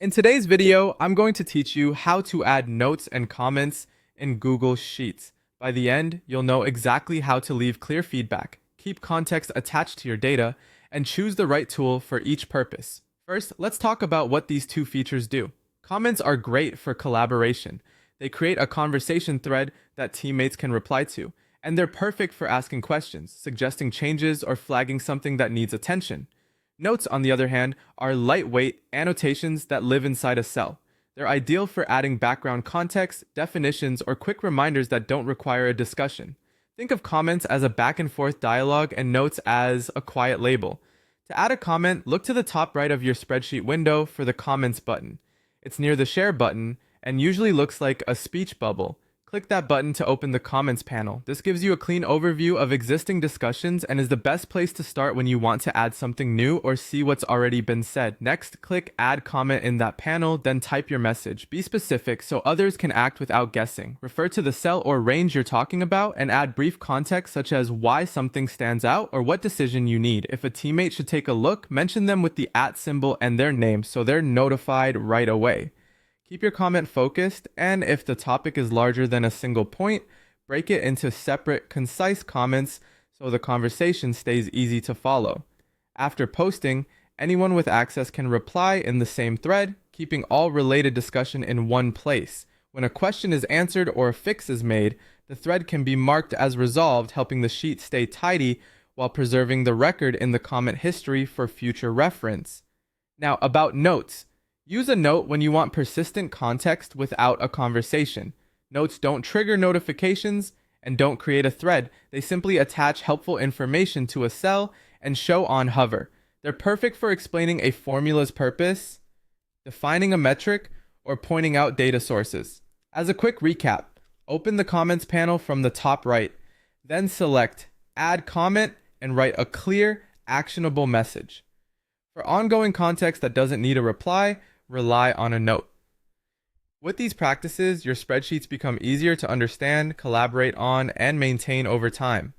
In today's video, I'm going to teach you how to add notes and comments in Google Sheets. By the end, you'll know exactly how to leave clear feedback, keep context attached to your data, and choose the right tool for each purpose. First, let's talk about what these two features do. Comments are great for collaboration. They create a conversation thread that teammates can reply to, and they're perfect for asking questions, suggesting changes, or flagging something that needs attention. Notes, on the other hand, are lightweight annotations that live inside a cell. They're ideal for adding background context, definitions, or quick reminders that don't require a discussion. Think of comments as a back and forth dialogue and notes as a quiet label. To add a comment, look to the top right of your spreadsheet window for the comments button. It's near the share button and usually looks like a speech bubble. Click that button to open the comments panel. This gives you a clean overview of existing discussions and is the best place to start when you want to add something new or see what's already been said. Next, click Add Comment in that panel, then type your message. Be specific so others can act without guessing. Refer to the cell or range you're talking about and add brief context such as why something stands out or what decision you need. If a teammate should take a look, mention them with the @ symbol and their name so they're notified right away. Keep your comment focused, and if the topic is larger than a single point, break it into separate, concise comments so the conversation stays easy to follow. After posting, anyone with access can reply in the same thread, keeping all related discussion in one place. When a question is answered or a fix is made, the thread can be marked as resolved, helping the sheet stay tidy while preserving the record in the comment history for future reference. Now, about notes. Use a note when you want persistent context without a conversation. Notes don't trigger notifications and don't create a thread. They simply attach helpful information to a cell and show on hover. They're perfect for explaining a formula's purpose, defining a metric, or pointing out data sources. As a quick recap, open the comments panel from the top right, then select Add Comment and write a clear, actionable message. For ongoing context that doesn't need a reply, rely on a note. With these practices, your spreadsheets become easier to understand, collaborate on, and maintain over time.